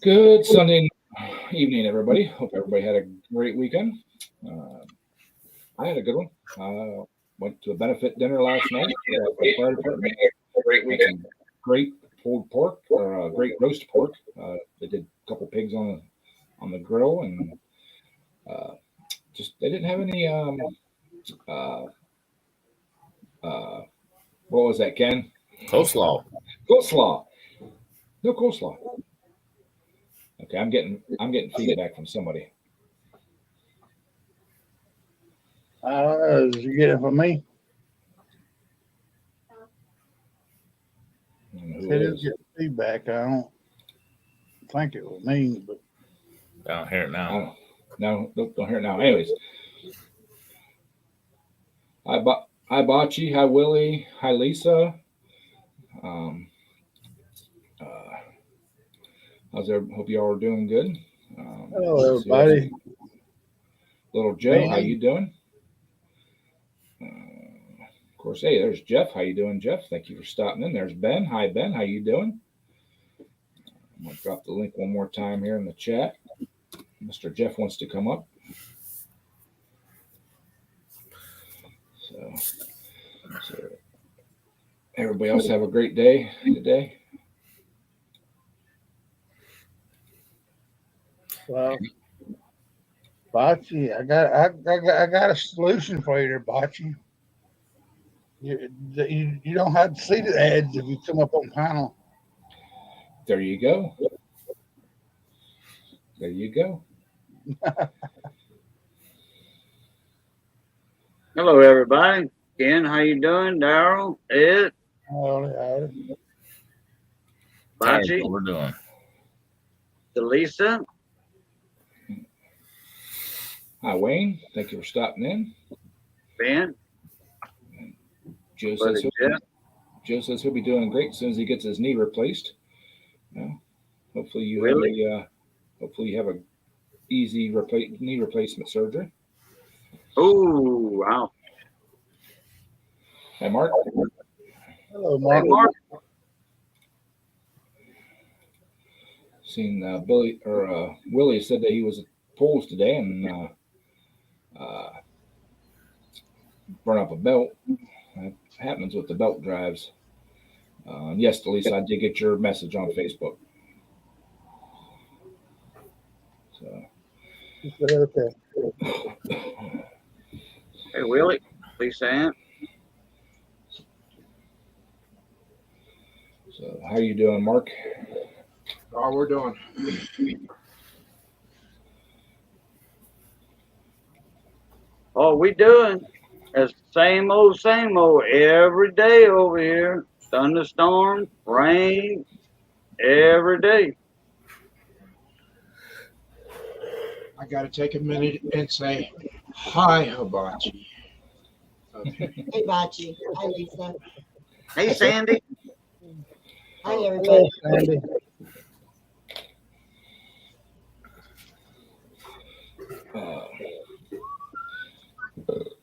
Good Sunday evening, everybody. Hope everybody had a great weekend. Uh, I had a good one. Went to a benefit dinner last night at the fire department. Had some great pulled pork or great roast pork. They did a couple pigs on the grill, and uh, just they didn't have any uh, uh, what was that, Ken? Coleslaw. Coleslaw. No coleslaw. Okay, I'm getting feedback from somebody. I don't know. Did you get it from me? I don't know who Said it it was is. getting feedback. I don't think it was me, but I don't hear it I now. don't. No, don't hear it now. Anyways, hi Bocce, hi Willie, hi Lisa. Um, uh, hope you all are doing good. hello, See, we have everybody. little Joe. How Ben, you doing? Of course, hey, there's Jeff. How you doing, Jeff? Thank you for stopping in. There's Ben. Hi, Ben. How you doing? I'm gonna drop the link one more time here in the chat. Mr. Jeff wants to come up. So everybody else have a great day today. well, Bocce, I got a solution for you there, Bocce. You don't have to see the ads if you come up on panel. There you go. There you go. Hello, everybody. Ken, how you doing? Daryl, Ed, Oh, That's Bachi, what we're doing. Delisa, Hi, Wayne. Thank you for stopping in. Ben, Joe Brother says he'll, Jeff. Joe says he'll be doing great as soon as he gets his knee replaced. Well, hopefully you Really? hopefully you have a easy knee replacement surgery. Oh, wow. Hi, Mark. hello, Hey, Mark. Mark. Seen Billy or Willie said that he was at polls today and uh, burned up a belt. That happens with the belt drives. Yes, Delisa, I did get your message on Facebook. So, He said, okay. Hey, Willie, Lisa Ann. so how you doing, Mark? All we're doing. All we doing is same old every day over here. Thunderstorm, rain, every day. I got to take a minute and say hi, Hibachi. Hey, Bachi. Hi, Lisa. Hey, Sandy. Hi, Hello, everybody. Sandy. Uh,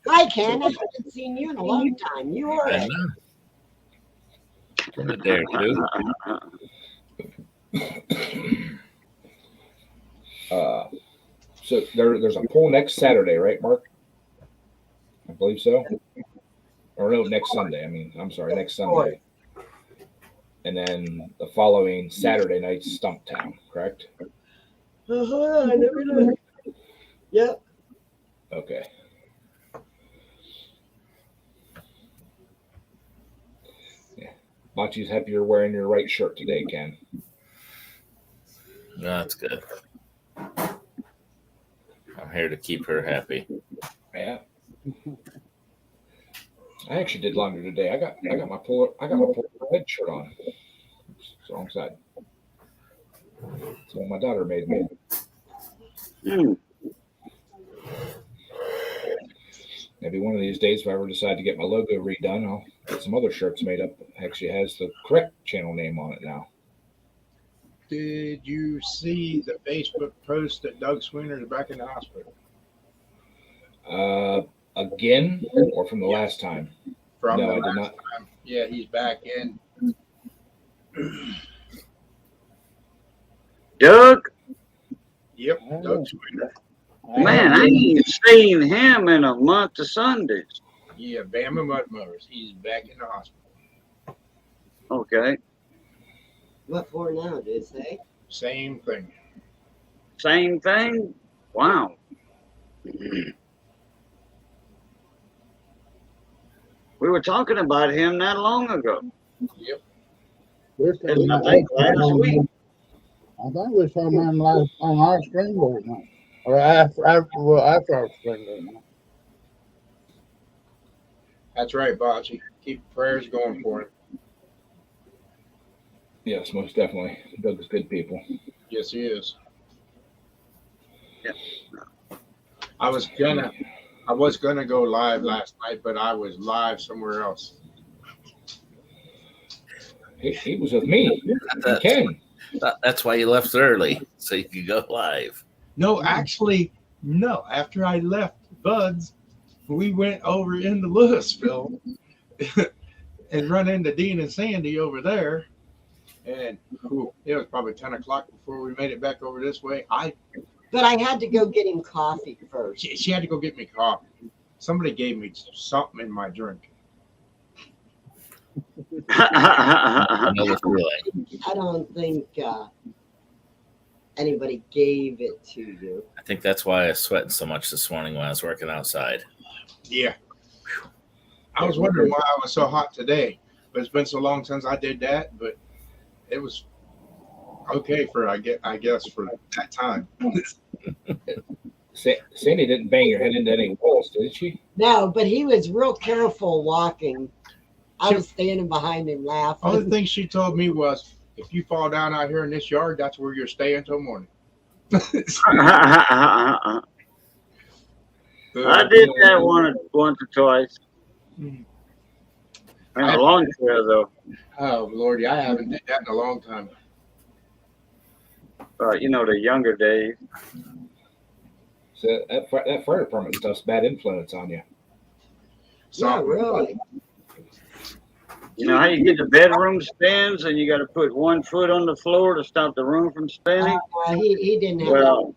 Hi, Ken. I haven't seen you in a long time. You are I it. know. Been a day or two. so there's a poll next Saturday, right, Mark? I believe so. Or no, next Sunday. I mean, I'm sorry, next Sunday. And then the following Saturday night's Stumptown, correct? I never know. Yep. Okay. Yeah. Machi's happy you're wearing your right shirt today, Ken. That's good. I'm here to keep her happy. Yeah. I actually did laundry today. I got my polar red shirt on. It's the wrong side. So my daughter made me. Hmm. Maybe one of these days, if I ever decide to get my logo redone, I'll get some other shirts made up. It actually has the correct channel name on it now. Did you see the Facebook post that Doug Sweeney is back in the hospital? Again, or from the last time? From No, the I did last not. time. Yeah, he's back in. Doug? Yep, Oh. Doug Swinner. Man, I ain't seen him in a month of Sundays. Yeah, Bama Mud Mowers. He's back in the hospital. Okay. What for now, did it say? Same thing. Same thing? Wow. We were talking about him not long ago. Yep. I think last week. I think we saw him last on our spring board night. Or after our spring board night. That's right, Bocce. Keep prayers going for him. Yes, most definitely. Doug's good people. Yes, he is. Yeah. I was gonna go live last night, but I was live somewhere else. He was with me. And Ken. That's why you left early, so you could go live. No, actually, no. After I left Bud's, we went over into Louisville and run into Dean and Sandy over there. And it was probably 10 o'clock before we made it back over this way. But I had to go get him coffee first. She had to go get me coffee. Somebody gave me something in my drink. I know the feeling. I don't think anybody gave it to you. I think that's why I was sweating so much this morning when I was working outside. Yeah. I was wondering why I was so hot today, but it's been so long since I did that, but it was okay for, I guess, for that time. Sandy didn't bang her head into any walls, did she? No, but he was real careful walking. I was standing behind him laughing. Only thing she told me was, if you fall down out here in this yard, that's where you're staying till morning. I did that once or twice. Mhm. In a lawn chair, though. Oh, Lordy, I haven't did that in a long time. The younger days. So that fire department stuff's bad influence on you. Yeah, really. You know how you get the bedroom spins and you got to put 1 foot on the floor to stop the room from spinning? He didn't have Well,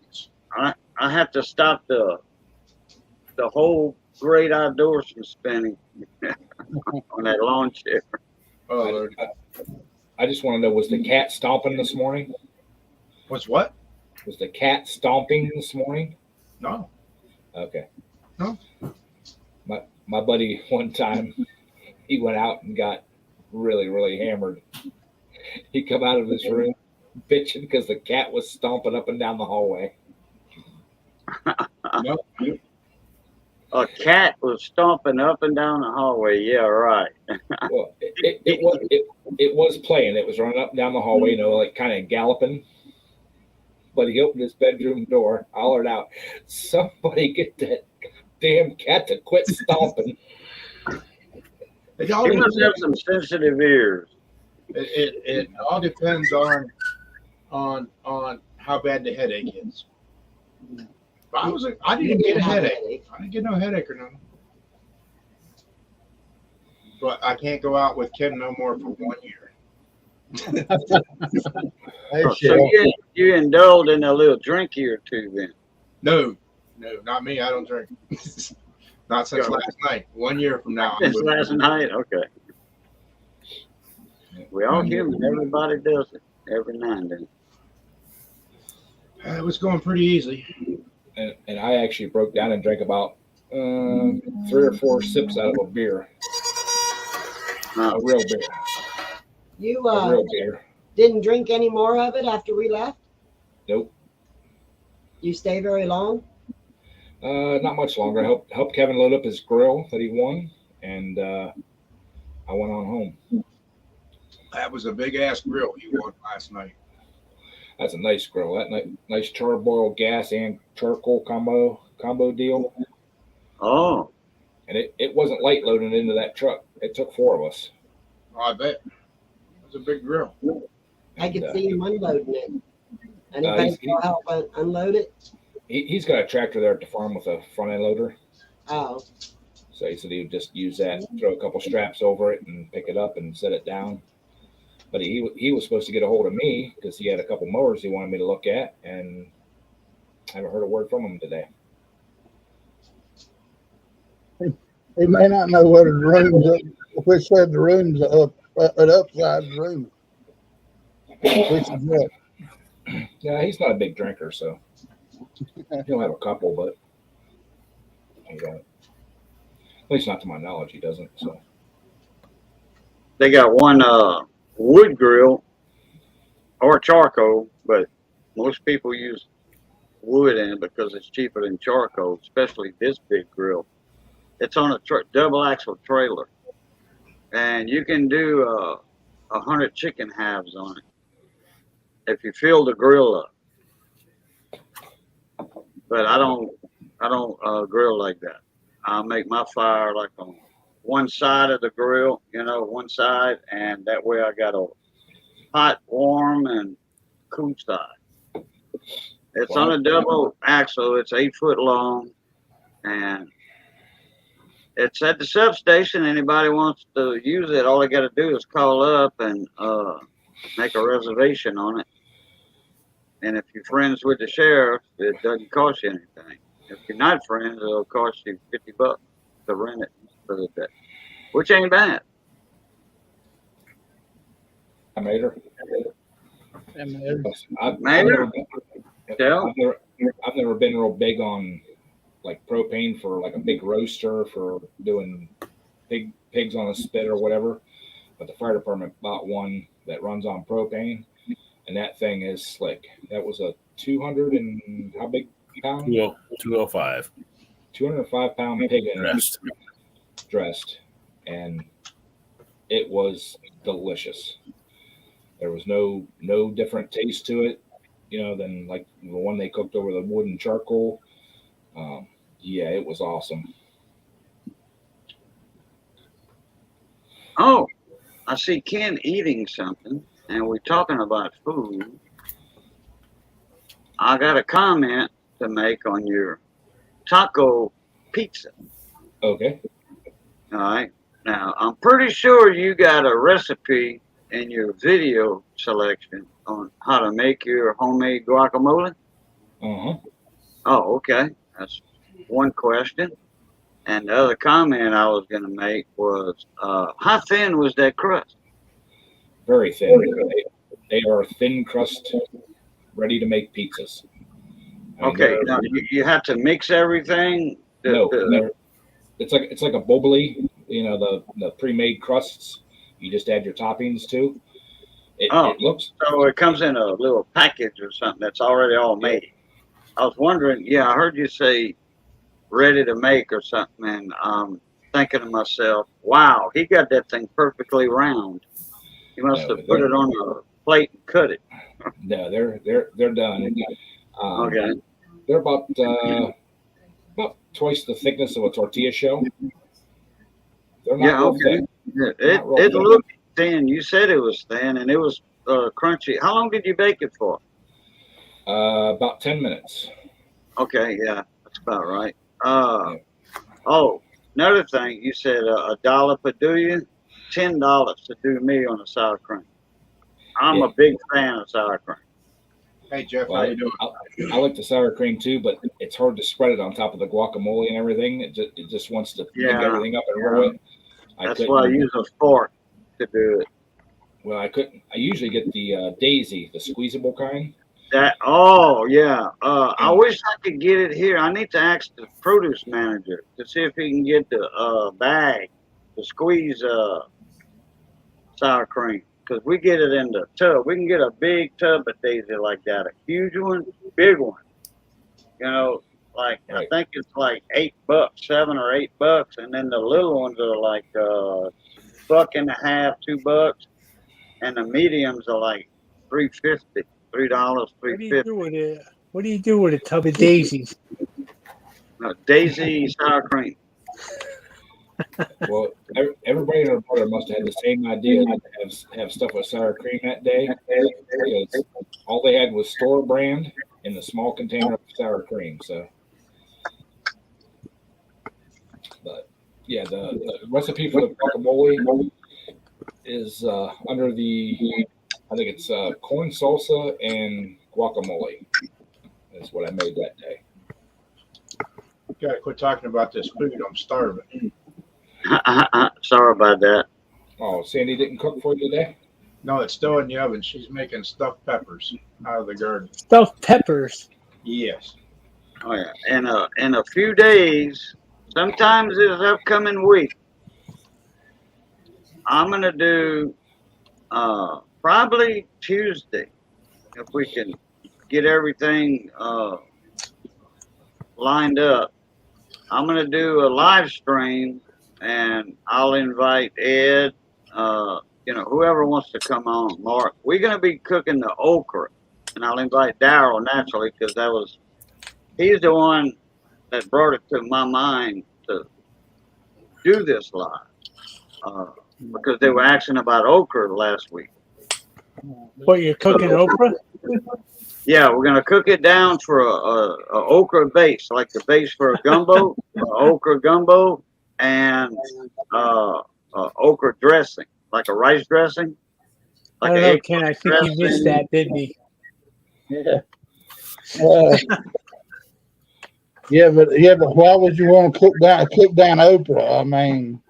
that. I have to stop the whole great outdoors from spinning on that lawn chair. Oh, Lord. I just want to know, was the cat stomping this morning? What's what? Was the cat stomping this morning? No. Okay. No. My buddy one time, he went out and got really, really hammered. He come out of his room bitching because the cat was stomping up and down the hallway. No. A cat was stomping up and down the hallway. Yeah, right. Well, it was playing. It was running up and down the hallway, like kind of galloping. But he opened his bedroom door, hollered out, "Somebody get that damn cat to quit stomping." It all You must have depends, some sensitive ears. it all depends on how bad the headache is. I didn't get a headache. I didn't get no headache or nothing. But I can't go out with Kim no more for 1 year. Hey, So Shell. you indulged in a little drinky or two then. No, not me. I don't drink. Not since last night. 1 year from now. I Since will. last night? Okay. We all human. Everybody does it every now and then. It was going pretty easy. And I actually broke down and drank about 3 or 4 sips out of a beer, a real beer, You a real beer. didn't drink any more of it after we left? Nope. You stay very long? Not much longer. I helped Kevin load up his grill that he won, and I went on home. That was a big ass grill he won last night. That's a nice grill. That nice charboiled gas and charcoal combo deal. Oh, And it wasn't light loading into that truck. It took 4 of us. Oh, I bet. It was a big grill. I could And, see him unloading it. Anybody he's- go help unload it? he's got a tractor there at the farm with a front end loader. Oh, So he said he would just use that, throw a couple straps over it and pick it up and set it down. but he was supposed to get a hold of me because he had a couple mowers he wanted me to look at, and I haven't heard a word from him today. He may not know what his room's up, which side the room's up, an upside room. Which is what? Yeah, he's not a big drinker, so he'll have a couple, but he don't. At least not to my knowledge, he doesn't. So They got one wood grill or charcoal, but most people use wood in it because it's cheaper than charcoal, especially this big grill. It's on a double axle trailer, and you can do 100 chicken halves on it if you fill the grill up. But I don't grill like that. I'll make my fire like on one side of the grill, one side, and that way I got a hot, warm, and cool side. It's on a double axle. It's 8 foot long, and it's at the substation. Anybody wants to use it, all they got to do is call up and make a reservation on it. And if you're friends with the sheriff, it doesn't cost you anything. If you're not friends, it'll cost you $50 to rent it for the day, which ain't bad. I made her. I've never been real big on like propane for like a big roaster for doing pigs on a spit or whatever. But the fire department bought one that runs on propane, and that thing is slick. That was a 200 and how big pound? 205. 205 pound pig in Dressed. and it was delicious. There was no different taste to it, than like the one they cooked over the wood and charcoal. Yeah, it was awesome. Oh, I see Ken eating something, and we're talking about food. I got a comment to make on your taco pizza. Okay. All right. Now, I'm pretty sure you got a recipe in your video selection on how to make your homemade guacamole. Uh-huh. Oh, okay. That's one question. And the other comment I was going to make was, how thin was that crust? Very thin. They are thin crust, ready to make pizzas. I mean, Okay. Now, you have to mix everything. No, it's like a boboli, the pre-made crusts. You just add your toppings to. It looks So it comes in a little package or something that's already all made. I was wondering, I heard you say ready to make or something, and I'm thinking to myself, wow, he got that thing perfectly round. He must have put it on a plate and cut it. no, they're done. Okay. They're about twice the thickness of a tortilla shell. They're not real thick. It looked thin. You said it was thin, and it was crunchy. How long did you bake it for? About 10 minutes. Okay, yeah, that's about right. Oh, another thing, you said $1 per do you, $10 to do me on a sour cream. I'm a big fan of sour cream. Hey Jeff, Well, how you doing? I like the sour cream too, but it's hard to spread it on top of the guacamole and everything. It just wants to pick everything up and roll it. That's why I use a fork to do it. Well, I couldn't. I usually get the Daisy, the squeezable kind. I wish I could get it here. I need to ask the produce manager to see if he can get the bag to squeeze sour cream, because we get it in the tub. We can get a big tub of Daisy like that, a huge one, big one. I think it's like $8, $7 or $8, and then the little ones are like $1.50, $2, and the mediums are like $3.50. $3, $3.50. What do you do with a tub of daisies? Daisy sour cream. Well, everybody in our border must have had the same idea to have stuff with sour cream that day, because all they had was store brand in the small container of sour cream. So, but yeah, the recipe for the guacamole, is under the, I think it's corn salsa and guacamole. That's what I made that day. Gotta quit talking about this food. I'm starving. Sorry about that. Oh, Sandy didn't cook for you today? No, it's still in the oven. She's making stuffed peppers out of the garden. Stuffed peppers. Yes. Oh yeah. In a few days, sometimes this upcoming week, I'm gonna do probably Tuesday if we can get everything lined up. I'm gonna do a live stream, and I'll invite Ed. Whoever wants to come on, Mark. We're gonna be cooking the okra, and I'll invite Daryl naturally because he's the one that brought it to my mind to do this live because they were asking about okra last week. What, you're cooking okra? Yeah, we're gonna cook it down for a okra base, like the base for a gumbo, okra gumbo, and okra dressing, like a rice dressing. I Like don't an know, egg Ken. I think he missed that, didn't he? Yeah. But why would you want to cook down Oprah? I mean,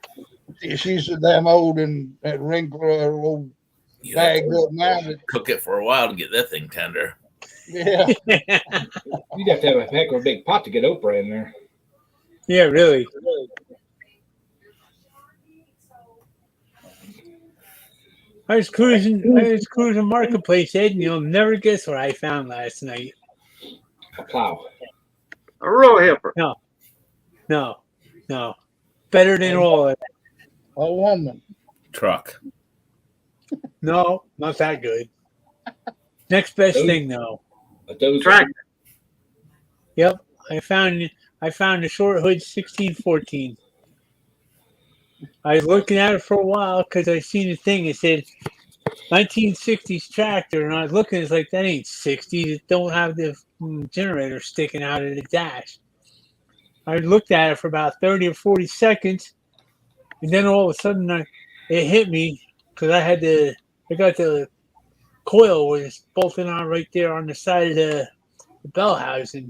she's so damn old and wrinkled, old You bagged up now. cook it for a while to get that thing tender. Yeah. You'd have to have a heck of a big pot to get Oprah in there. Yeah, really. I was cruising Marketplace, Ed, and you'll never guess what I found last night. A plow. A real hipper. No. Better than all of it. A woman. Truck. No, not that good. Next best thing, though. A dozer. Tractor. Yep, I found a short hood 1614. I was looking at it for a while because I seen the thing. It said 1960s tractor, and I was looking. It's like, that ain't 60s. It don't have the generator sticking out of the dash. I looked at it for about 30 or 40 seconds, and then all of a sudden it hit me because I got the coil was bolted on right there on the side of the bell housing.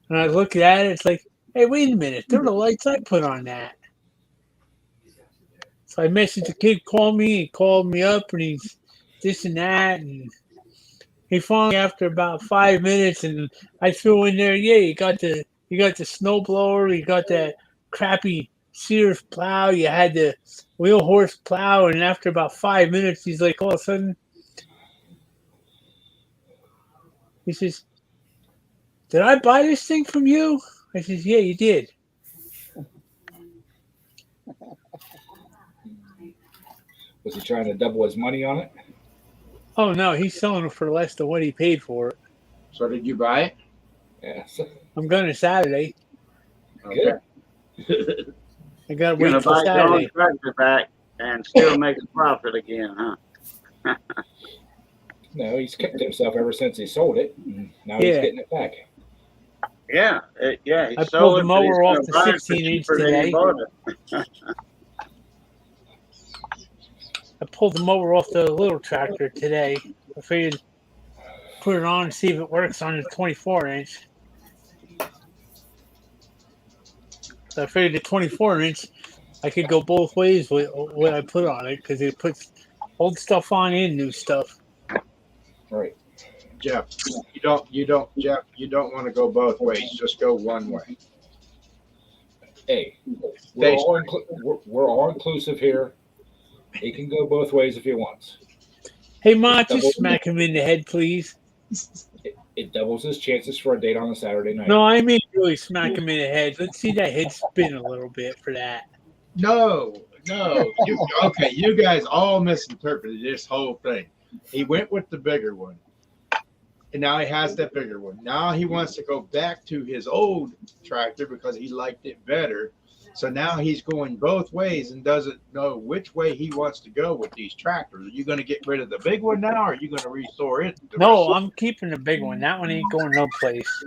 And I look at it, it's like, hey, wait a minute, they're the lights I put on that. So I messaged the kid, he called me up, and he's this and that, and he finally, after about 5 minutes, and I threw in there, yeah, you got the snow blower, you got that crappy Sears plow, you had the wheel horse plow, and after about 5 minutes, he's like, all of a sudden, he says, did I buy this thing from you? I says, yeah, you did. Was he trying to double his money on it? Oh, no, he's selling it for less than what he paid for it. So did you buy it? Yes. I'm going to Saturday. Good. I got to You're wait gonna till buy your own Saturday. tractor back and still make a profit again, huh? No, he's kicked himself ever since he sold it. And now he's Yeah. getting it back. Yeah, he I sold pulled it, the but he's mower gonna off the buy it for 16-inch cheaper than he today. bought it. I pulled the mower off the little tractor today. I figured put it on and see if it works on the 24-inch. So I figured the 24-inch, I could go both ways with what I put on it because it puts old stuff on and new stuff. Right. Jeff, you don't want to go both ways. Just go one way. Hey, we're all inclusive here. He can go both ways if he wants. Hey, Ma, just smack him in the head, please. It doubles his chances for a date on a Saturday night. No, I mean really smack him in the head. Let's see that head spin a little bit for that. No. You guys all misinterpreted this whole thing. He went with the bigger one, and now he has that bigger one. Now he wants to go back to his old tractor because he liked it better. So now he's going both ways and doesn't know which way he wants to go with these tractors. Are you going to get rid of the big one now, or are you going to restore it? No, I'm keeping the big one. That one ain't going no place.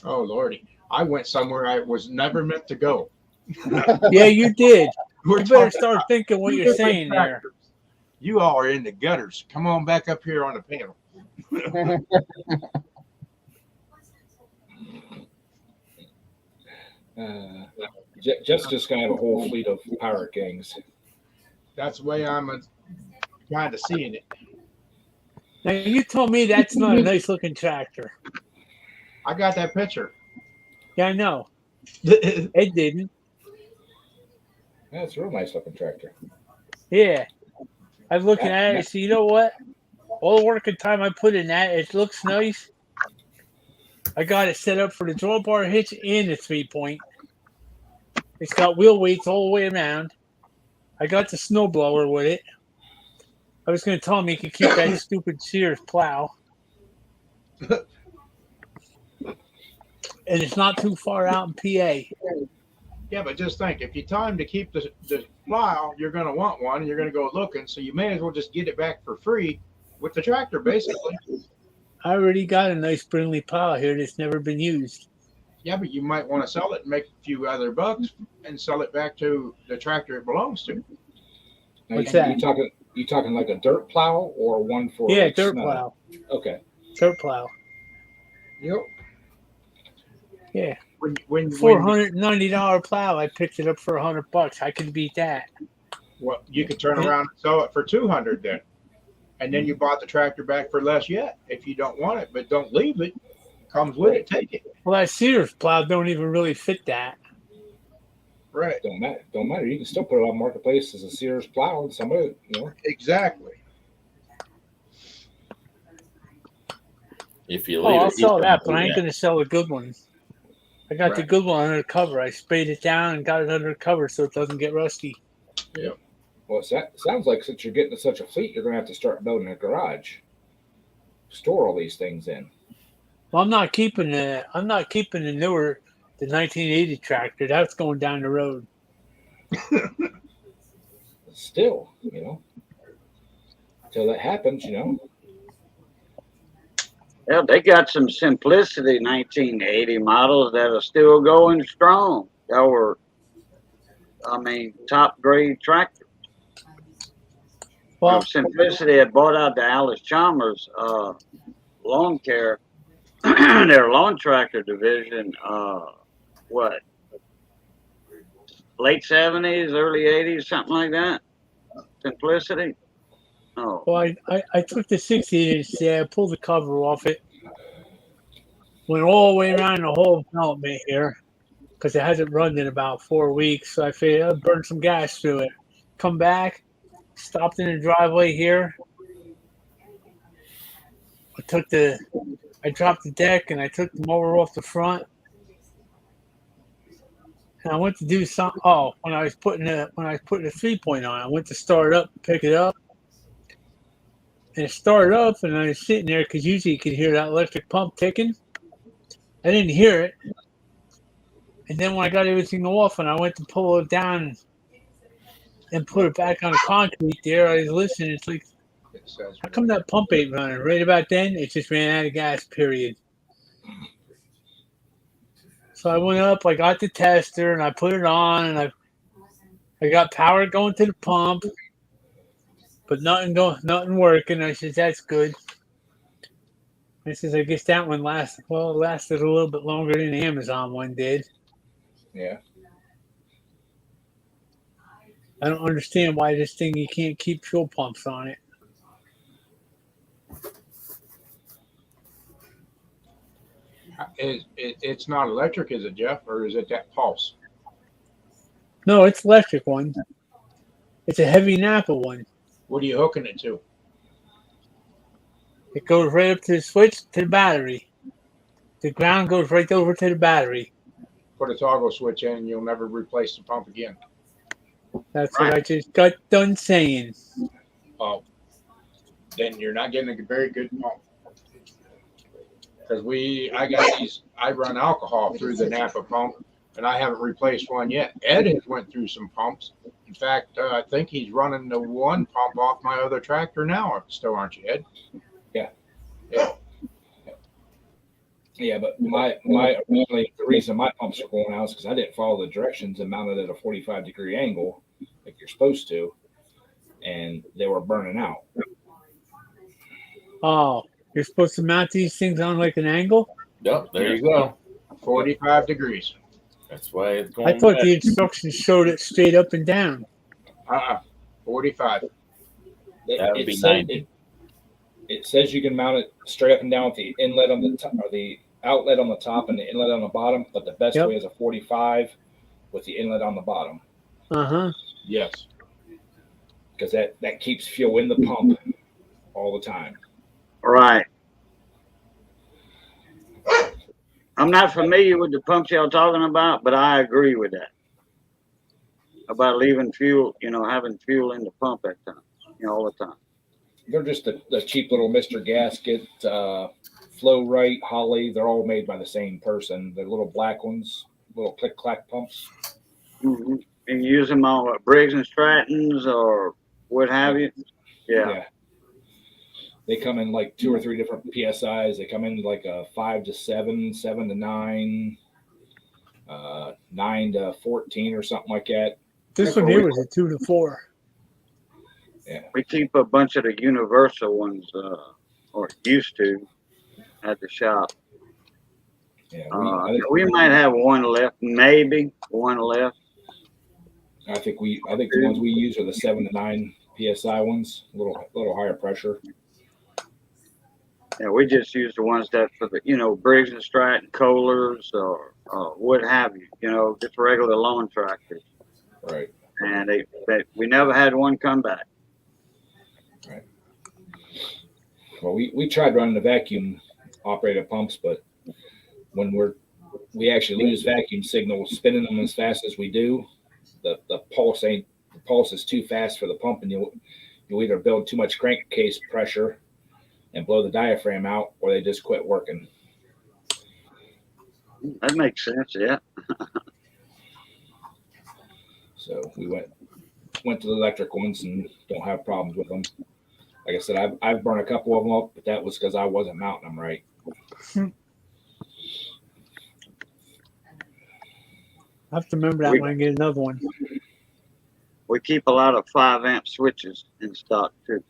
Oh, Lordy. I went somewhere I was never meant to go. Yeah, you did. We're You better talking start about thinking what two you're different saying there. tractors. You all are in the gutters. Come on back up here on the panel. Jeff's just gonna have a whole fleet of Pirate Kings. That's the way I'm kind of seeing it. Now you told me that's not a nice looking tractor. I got that picture. Yeah, I know. It didn't. That's a real nice looking tractor. Yeah. I was looking at it and said, you know what? All the work and time I put in that, it looks nice. I got it set up for the drawbar hitch and the 3-point. It's got wheel weights all the way around. I got the snowblower with it. I was going to tell him he could keep that stupid Sears plow. And it's not too far out in PA. Yeah, but just think, if you tell him to keep the plow, you're going to want one, and you're going to go looking. So you may as well just get it back for free with the tractor, basically. I already got a nice Brindley plow here that's never been used. Yeah, but you might want to sell it and make a few other bucks and sell it back to the tractor it belongs to. Now, What's you that? You talking like a dirt plow or one for Yeah, like dirt snow? plow. Okay. Dirt plow. Yep. Yeah. When $490 plow. I picked it up for $100. I could beat that. well, you could turn around and sell it for $200 then, and then you bought the tractor back for less yet. If you don't want it, but don't leave it, comes with it, take it. Well, that Sears plow don't even really fit that. Right. Don't matter. You can still put it on marketplace as a Sears plow, and somebody, Exactly. If you Oh, leave I'll it, sell he's that, gonna but I do ain't going to sell the good one. I got the Right. good one under cover. I sprayed it down and got it under cover so it doesn't get rusty. well, it sounds like since you're getting such a fleet, you're gonna have to start building a garage, store all these things in. Well, I'm not keeping the newer, the 1980 tractor. That's going down the road. Still, until that happens, Yeah, they got some Simplicity 1980 models that are still going strong. That were, top grade tractors. Well, Simplicity had bought out the Alice Chalmers lawn care, their lawn tractor division. Late 70s, early 80s, something like that. Simplicity. Oh, well, I took the 60-inch there, pulled the cover off it, went all the way around the whole development here because it hasn't run in about 4 weeks. So I figured I'd burn some gas through it. Come back, stopped in the driveway here. I dropped the deck and I took the mower off the front. And I went to do some. Oh, when I was putting the 3-point on, I went to start it up, pick it up, and it started up. And I was sitting there because usually you could hear that electric pump ticking. I didn't hear it. And then when I got everything off and I went to pull it down and put it back on the concrete there, I was listening. It's like, It says how come that pump ain't running? Right about then, it just ran out of gas, period. So I went up, I got the tester, and I put it on, and I got power going to the pump, but nothing working. I said, that's good. I says, I guess that one lasted a little bit longer than the Amazon one did. Yeah. I don't understand why this thing, you can't keep fuel pumps on it. It's not electric, is it, Jeff, or is it that pulse? No, it's electric one. It's a heavy Napa one. What are you hooking it to? It goes right up to the switch to the battery. The ground goes right over to the battery. Put a toggle switch in, and you'll never replace the pump again. That's what I just got done saying. Oh, then you're not getting a very good pump. Because I run alcohol through the Napa pump, and I haven't replaced one yet. Ed has went through some pumps. In fact, I think he's running the one pump off my other tractor now. Still, aren't you, Ed? Yeah, but the reason my pumps are going out is because I didn't follow the directions and mounted at a 45-degree angle like you're supposed to, and they were burning out. Oh, you're supposed to mount these things on like an angle? Yep, there you go. 45 degrees. That's why it's going. I thought back. the instructions showed it straight up and down. 45. That would be says- 90. It says you can mount it straight up and down with the inlet on the top, or the outlet on the top and the inlet on the bottom, but the best Yep. way is a 45 with the inlet on the bottom, Uh-huh. Yes. because that keeps fuel in the pump all the time. Right. I'm not familiar with the pumps y'all talking about, but I agree with that. About leaving fuel, having fuel in the pump at time, all the time. They're just the cheap little Mr. Gasket, Flow Right, Holly. They're all made by the same person. They're little black ones, little click clack pumps. Mm-hmm. And you use them on what, Briggs and Strattons or what have you? Yeah. They come in like 2 or 3 different PSIs. They come in like a 5 to 7, 7 to 9, 9 to 14 or something like that. This one here was a 2 to 4. We keep a bunch of the universal ones, or used to, at the shop. Yeah, We might have one left, maybe one left. I think the ones we use are the 7 to 9 PSI ones, a little higher pressure. Yeah, we just use the ones that for the, Briggs and Stratton, Kohlers, or what have you, just regular lawn tractors. Right. And we never had one come back. Right. Well, we tried running the vacuum operated pumps, but when we actually lose vacuum signals spinning them as fast as we do, the pulse is too fast for the pump, and you either build too much crankcase pressure and blow the diaphragm out, or they just quit working. That makes sense, yeah. So we went to the electric ones and don't have problems with them. Like I said, I've burned a couple of them up, but that was because I wasn't mounting them right. I have to remember that when I get another one. We keep a lot of 5-amp switches in stock too.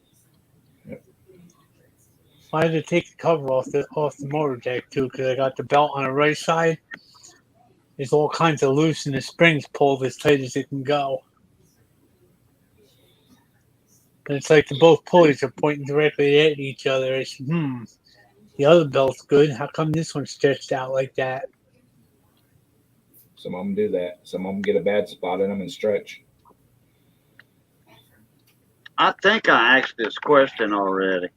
I had to take the cover off the motor deck too, because I got the belt on the right side. It's all kinds of loose, and the springs pulled as tight as it can go. And it's like both pulleys are pointing directly at each other. It's the other belt's good. How come this one's stretched out like that? Some of them do that. Some of them get a bad spot in them and stretch. I think I asked this question already.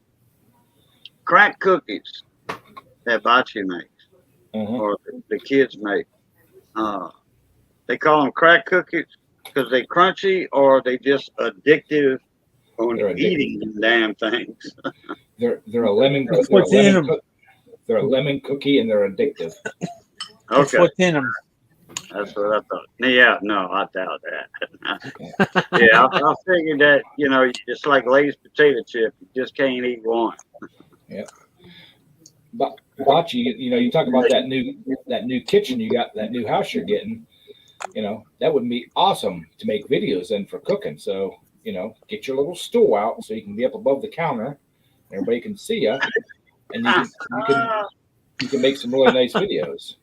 Crack cookies that Bocce makes, or the kids make. They call them crack cookies because they crunchy, or they just addictive on eating them damn things. They're a lemon. What's in them? They're a lemon cookie, and they're addictive. That's Okay, what's in them. that's what I thought. Yeah, no, I doubt that. Yeah, I figured that it's like Lay's potato chip. You just can't eat one. Yeah. But Bocce, you talk about that new kitchen you got, that new house you're getting. That would be awesome to make videos in for cooking. So get your little stool out so you can be up above the counter, everybody can see you, and you can make some really nice videos.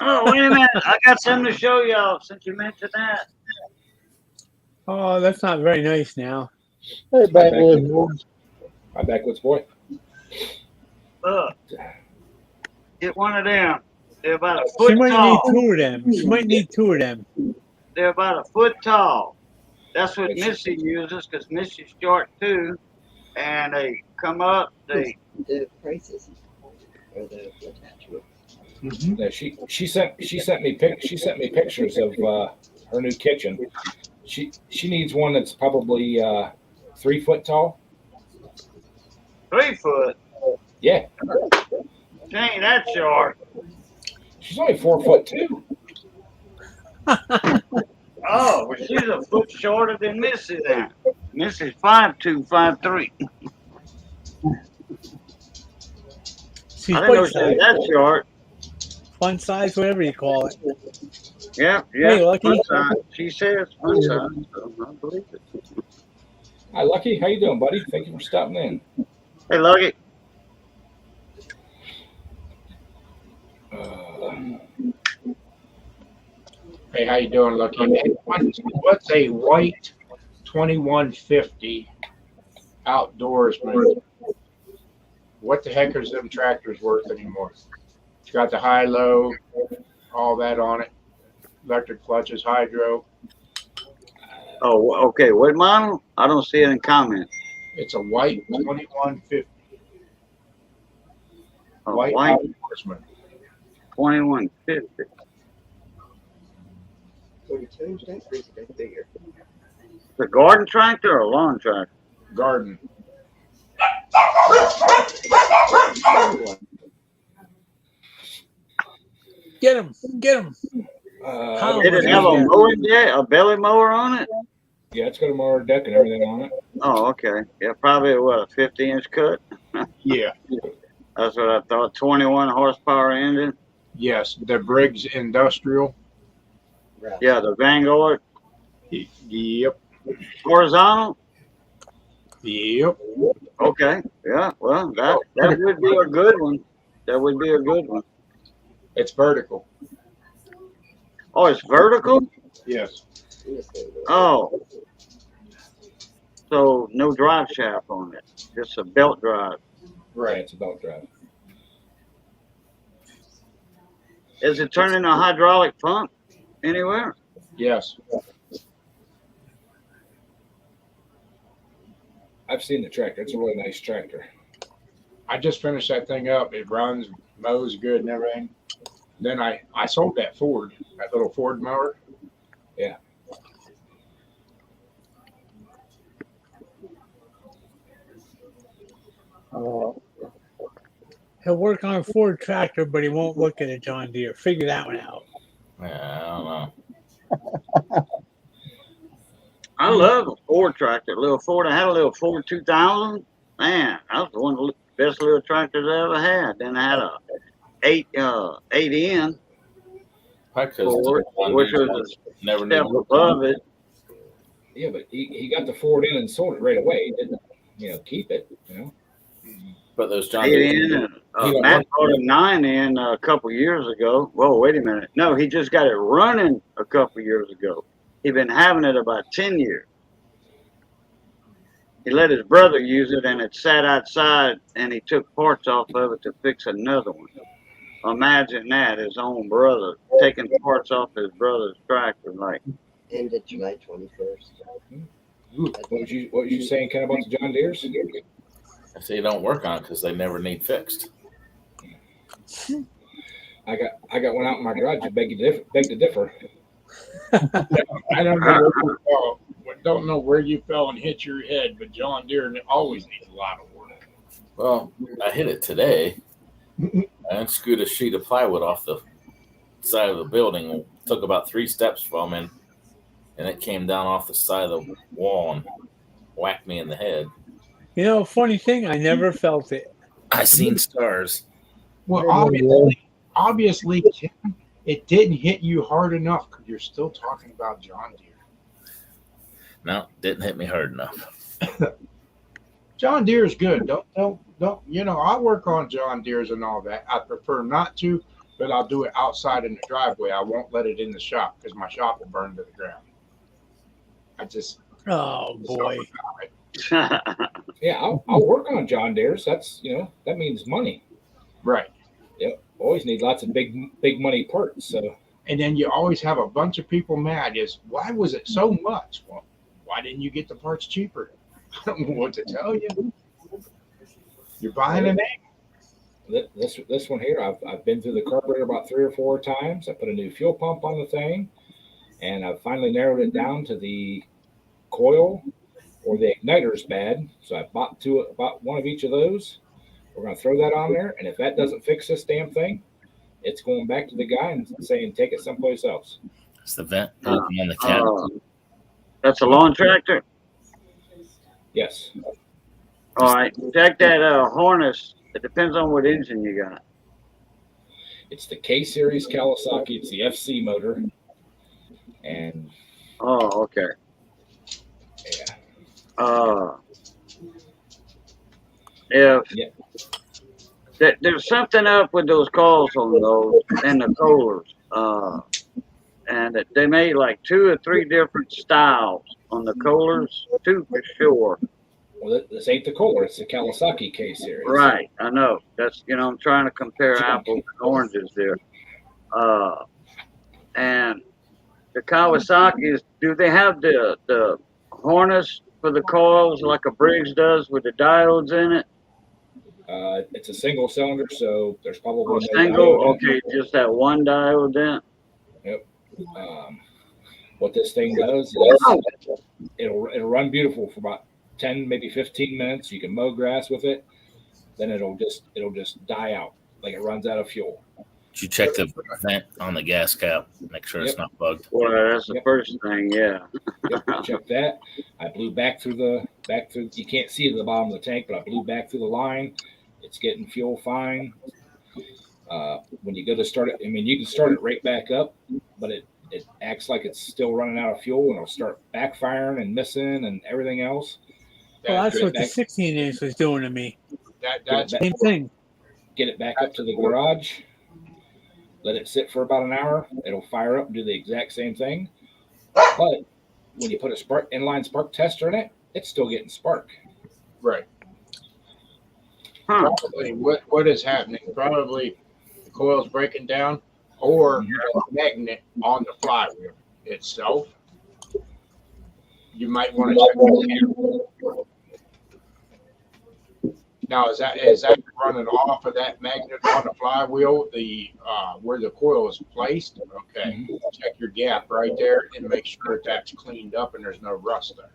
Oh, wait a minute! I got something to show y'all since you mentioned that. Oh, that's not very nice now. Hey, backwoods boys. My backwoods boy. Look, get one of them. They're about a She foot might tall. need 2 of them. She might need 2 of them. They're about a foot tall. That's what Missy uses because Missy's short too. And they come up. The prices or the attachment. Yeah, she sent me pictures of her new kitchen. She needs one that's probably 3 foot tall. 3 foot. Yeah, She ain't that short. she's only 4 foot 2. Oh, well, she's a foot shorter than Missy then. Missy's 5'2", 5'3". She's I didn't know bite she was size, that short. fun size, whatever you call it. Yeah, Hey, yeah. Lucky. Front side. She says front side, so I believe it. Hi, Lucky. How you doing, buddy? Thank you for stopping in. Hey, Lucky. Hey, how you doing, Lucky? Hey, what's a white 2150 outdoorsman? What the heck is them tractors worth anymore? It's got the high, low, all that on it. Electric clutches, hydro. Oh, okay. What model? I don't see it in comments. It's a white 2150 A white white outdoorsman. 2150. The garden tractor or lawn tractor? Garden. Get him. Get him. Uh, Did it have a mower deck, a belly mower on it? yeah, it's got a mower deck and everything on it. Oh, okay. Yeah, probably what, a 50-inch cut? Yeah. That's what I thought. 21 horsepower engine. Yes. The Briggs Industrial. Yeah, the Vanguard. Yep. Horizontal. Yep. Okay. Yeah. Well, that would be a good one. That would be a good one. It's vertical. Oh, it's vertical. Yes. Oh. So no drive shaft on it. Just a belt drive. Right, it's a belt drive. Is it turning a hydraulic pump anywhere? Yes. I've seen the tractor. It's a really nice tractor. I just finished that thing up. It runs, mows good and everything. Then I sold that Ford, that little Ford mower. Yeah. He'll work on a Ford tractor, but he won't look at a John Deere. Figure that one out. Yeah, I don't know. I love a Ford tractor. Little Ford. I had a little Ford 2000. Man, that was one of the best little tractors I ever had. Then I had a 8N Ford, which was never a knew step above it. Yeah, but he got the Ford in and sold it right away. He didn't, keep it, But those John 8N. Deere, And Matt bought a 9N a couple years ago. Whoa, wait a minute. No, he just got it running a couple years ago. He'd been having it about 10 years. He let his brother use it, and it sat outside, and he took parts off of it to fix another one. Imagine that, his own brother taking parts off his brother's tractor. Like, Ended July 21st. What was you saying, Ken, about the John Deeres? I say don't work on it because they never need fixed. I got one out in my garage. I beg to differ. I don't know where you fell. Don't know where you fell and hit your head, but John Deere always needs a lot of work. Well, I hit it today. I unscrewed a sheet of plywood off the side of the building. It took about 3 steps from it, and it came down off the side of the wall and whacked me in the head. Funny thing, I never felt it. I seen stars. Well, obviously, Kim, it didn't hit you hard enough because you're still talking about John Deere. No, didn't hit me hard enough. John Deere is good. Don't. I work on John Deere's and all that. I prefer not to, but I'll do it outside in the driveway. I won't let it in the shop because my shop will burn to the ground. Oh boy. Yeah, I'll work on John Deere's. That's that means money. Right. Yep. Always need lots of big money parts. So. And then you always have a bunch of people mad. Why was it so much? Well, why didn't you get the parts cheaper? I don't know what to tell you. You're buying a name. This one here, I've been through the carburetor about 3 or 4 times. I put a new fuel pump on the thing, and I've finally narrowed it down to the coil or the igniter's bad. So I bought one of each of those. We're going to throw that on there, and if that doesn't fix this damn thing, it's going back to the guy and saying take it someplace else. It's the vent open on the cap. That's a lawn tractor? Yes. All right. Check that harness. It depends on what engine you got. It's the K-Series Kawasaki. It's the FC motor. And Oh, okay. yeah, If Yeah. there's something up with those calls on those and the coolers, and they made like 2 or 3 different styles on the coolers, 2 for sure. well, this ain't the Kohler, it's the Kawasaki K series. Right, I know. That's I'm trying to compare apples and oranges there. And the Kawasaki's, do they have the harness for the coils like a Briggs does with the diodes in it? It's a single cylinder, so there's probably Or no single? diode in it. Okay, just that one diode then. What this thing does is it'll run beautiful for about 10, maybe 15 minutes. You can mow grass with it. Then it'll just die out, like it runs out of fuel. Did you check the vent on the gas cap? Make sure it's Yep. not bugged. Well, that's the Yep. first thing, yeah. Yep, I checked that. I blew back through. You can't see the bottom of the tank, but I blew back through the line. It's getting fuel fine. When you go to start it, I mean, you can start it right back up, but it acts like it's still running out of fuel, and it'll start backfiring and missing and everything else. Well, that's Get it what the back- 16-inch was doing to me. That's Same thing. Get it back up to the garage. Let it sit for about an hour. It'll fire up and do the exact same thing. But when you put a inline spark tester in it, it's still getting spark. right. Huh. Probably what is happening? Probably the coil's breaking down, or the magnet on the flywheel itself. You might want to check that. Now, is that running off of that magnet on the flywheel, the where the coil is placed? Okay, check your gap right there and make sure that's cleaned up and there's no rust there.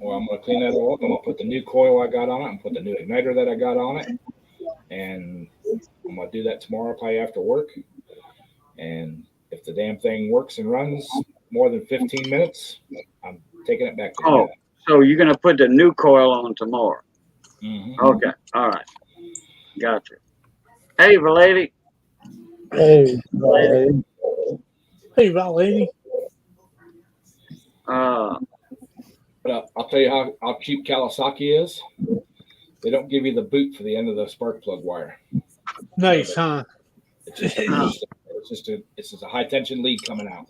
Well, I'm going to clean that all up. I'm going to put the new coil I got on it and put the new igniter that I got on it. And I'm going to do that tomorrow, probably after work. And if the damn thing works and runs more than 15 minutes, I'm taking it back to Oh, so you're gonna put the new coil on tomorrow? Mhm. Okay, all right, gotcha. Hey, lady. Hey, buddy. Hey, about lady. But I'll tell you how cheap Kawasaki is. They don't give you the boot for the end of the spark plug wire. Nice, huh? It's just a high tension lead coming out.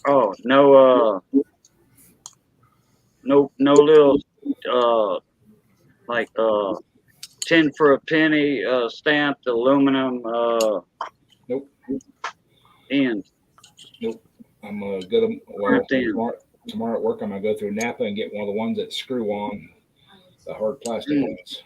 Oh, no little like 10 for a penny stamped aluminum Nope. end. I'm gonna go to Right there. tomorrow at work. I'm gonna go through Napa and get one of the ones that screw on the hard plastic ones.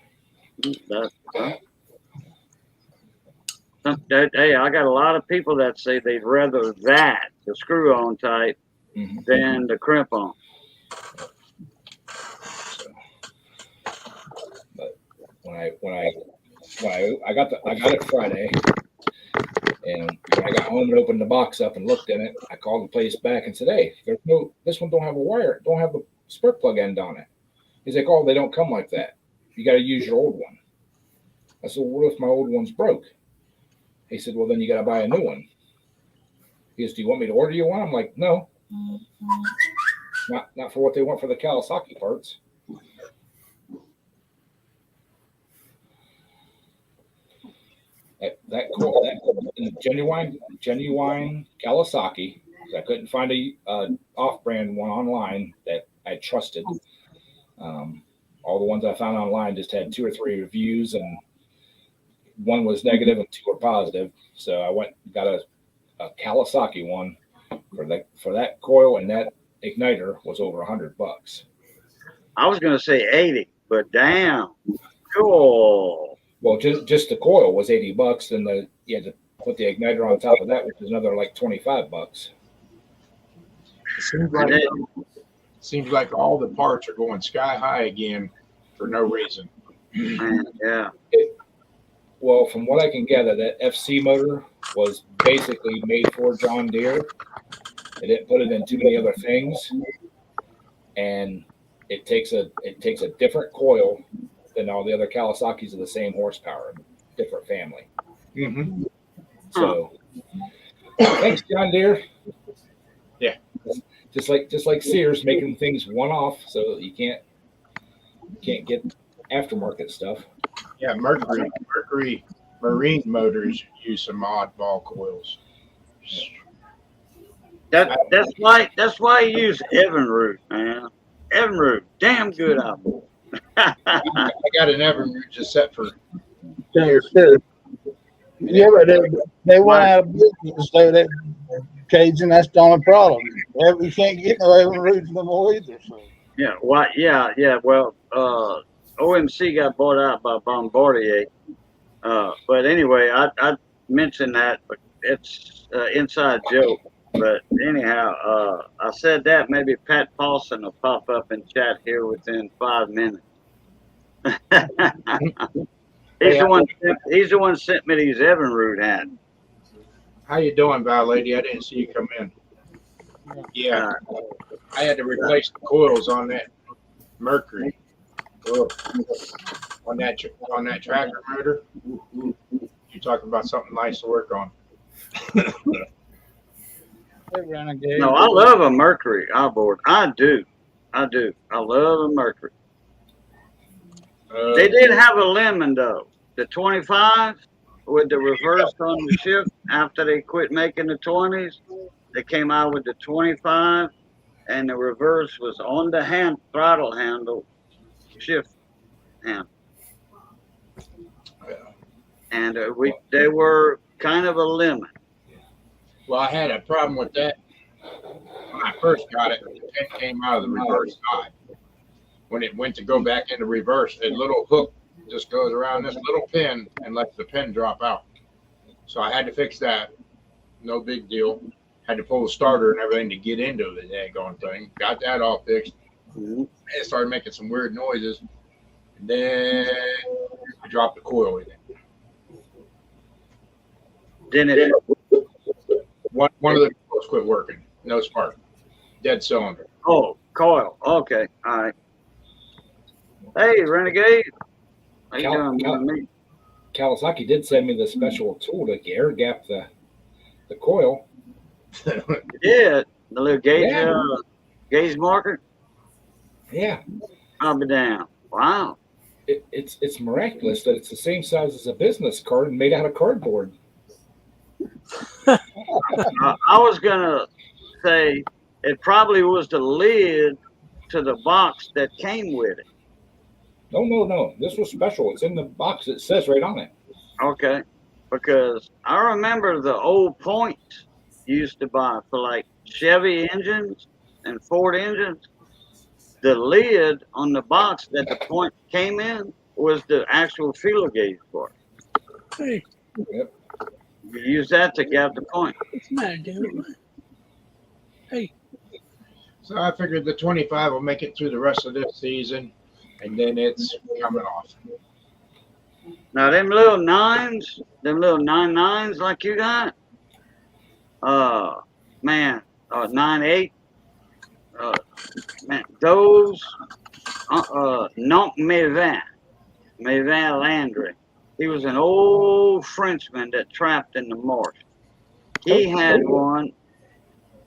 Hey, I got a lot of people that say they'd rather that, the screw on type, Mhm. than the crimp on. But when I got it Friday, and when I got home and opened the box up and looked in it, I called the place back and said, "Hey, this one don't have a wire, don't have the spark plug end on it." He's like, "Oh, they don't come like that. You got to use your old one." I said, "What if my old one's broke?" He said, "Well, then you got to buy a new one." He goes, "Do you want me to order you one?" I'm like, "No, not for what they want for the Kawasaki parts." That genuine Kawasaki. I couldn't find a off-brand one online that I trusted. All the ones I found online just had 2 or 3 reviews, and one was negative and 2 were positive. So I went and got a Kawasaki one for that coil, and that igniter was over $100. I was gonna say 80, but damn, cool. Well, just the coil was $80, and you had to put the igniter on top of that, which is another like $25. Seems like all the parts are going sky high again for no reason. Man, yeah. Well, from what I can gather, that FC motor was basically made for John Deere. They didn't put it in too many other things, and it takes a different coil than all the other Kawasaki's of the same horsepower, different family. Mm-hmm. So Thanks, John Deere. Yeah. Just like Sears making things one off, so you can't get aftermarket stuff. Yeah, Mercury marine motors use some oddball coils. That's why you use Evinrude, man. Evinrude, damn good outboard. I got an Evinrude just set for Yes, sir. Yeah, but they went out of business, so that Cajun, that's the only problem. We can't get no Evinrudes no more either. So. Yeah, why? Yeah. Well, OMC got bought out by Bombardier. But anyway, I mentioned that, but it's inside joke. But anyhow, I said that maybe Pat Paulson will pop up in chat here within 5 minutes. He's the one. He's the one sent me these Evinrude hats. How you doing, Val Lady? I didn't see you come in. Yeah, I had to replace the coils on that Mercury. Ugh. On that tractor motor. You're talking about something nice to work on. No, I love a Mercury outboard. I do. I love a Mercury. They did have a lemon though. The 25 with the reverse on the shift after they quit making the 20s. They came out with the 25 and the reverse was on the throttle handle, shift handle. And they were kind of a lemon. Well, I had a problem with that when I first got it. The pin came out of the reverse side. When it went to go back into reverse, a little hook just goes around this little pin and lets the pin drop out. So I had to fix that. No big deal. Had to pull the starter and everything to get into the daggone thing. Got that all fixed. And it started making some weird noises. And then I dropped the coil in it. Then it One of the coils quit working. No spark. Dead cylinder. Oh, coil. Okay. All right. Hey, Renegade. How you doing? Kawasaki did send me the special tool to air gap the coil. Yeah, the little gauge marker. Yeah, I'll be down. Wow. It's miraculous that it's the same size as a business card and made out of cardboard. I was gonna say it probably was the lid to the box that came with it. No. This was special. It's in the box. It says right on it. Okay, because I remember the old points you used to buy for like Chevy engines and Ford engines. The lid on the box that the point came in was the actual feeler gauge for it. Hey, Yep. You use that to gap the point. what's the matter, dude? Hey, So I figured the 25 will make it through the rest of this season, and then it's coming off. Now them little 9.9s like you got, man, 9.8, man, those, non Mevin Landry. He was an old Frenchman that trapped in the marsh. He had one,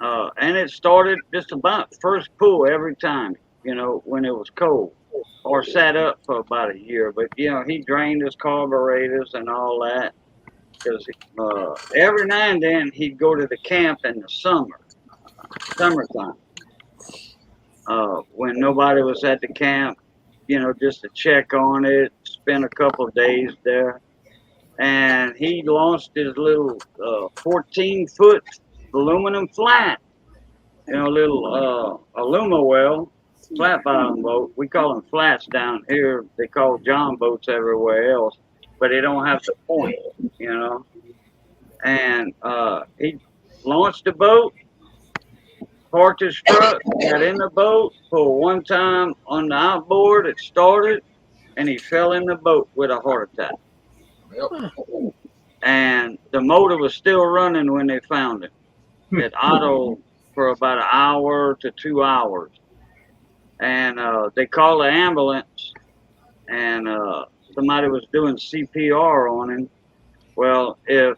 and it started just about first pull every time, when it was cold, or sat up for about a year. But, he drained his carburetors and all that. Because every now and then he'd go to the camp in the summertime, when nobody was at the camp, just to check on it, spend a couple of days there. And he launched his little 14-foot aluminum flat, little Alumawell flat bottom boat. We call them flats down here. They call John boats everywhere else, but they don't have the point, And he launched the boat, parked his truck, got in the boat, pulled one time on the outboard, it started, and he fell in the boat with a heart attack. Yep. And the motor was still running when they found him. It idled for about an hour to 2 hours. And they called the ambulance, and somebody was doing CPR on him. Well, if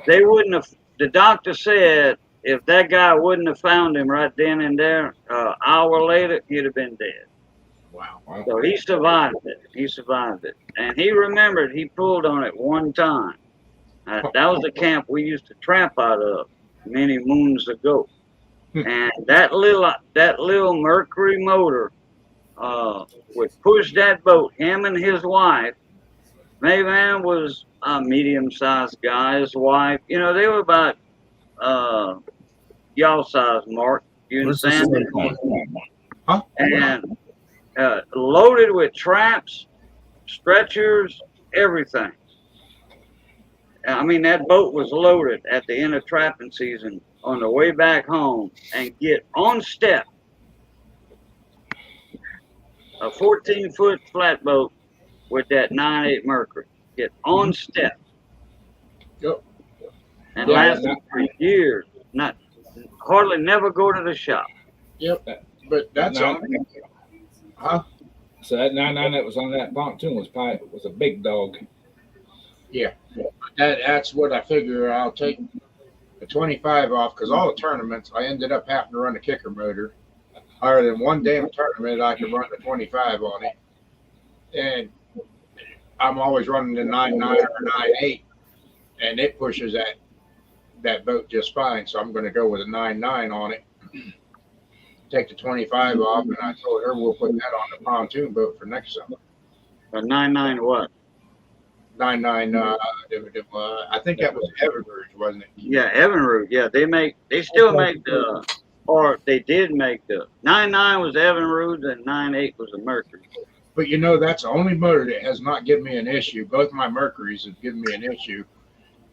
they wouldn't have the doctor said if that guy wouldn't have found him right then and there, hour later, he'd have been dead. Wow. Wow. So he survived it. He survived it. And he remembered he pulled on it one time. That was the camp we used to trap out of many moons ago. And that little Mercury motor would push that boat. Him and his wife, Mayman was a medium-sized guy. His wife, they were about y'all size, Mark. You and Where's the Sandy. same one? And loaded with traps, stretchers, everything. I mean, that boat was loaded at the end of trapping season on the way back home and get on step. A 14-foot flatboat with that 9.8 Mercury. Get on step. Yep. And Yeah, lasted for years. Hardly never go to the shop. Yep. But that's all. Huh? So that 9.9 that was on that pontoon was a big dog. Yeah. That's what I figure. I'll take the 25 off because all the tournaments I ended up having to run a kicker motor. Other than one damn tournament, I could run the 25 on it. And I'm always running the 9.9 or 9.8, and it pushes that boat just fine. So I'm going to go with a 9.9 on it. Take the 25 off, and I told her we'll put that on the pontoon boat for next summer. A 9.9 what? 9.9. I think that was Everbridge, wasn't it? Yeah, Evinrude. Yeah, they still make they did make the 9.9 was Evinrude and 9.8 was a Mercury. But that's the only motor that has not given me an issue. Both my Mercuries have given me an issue.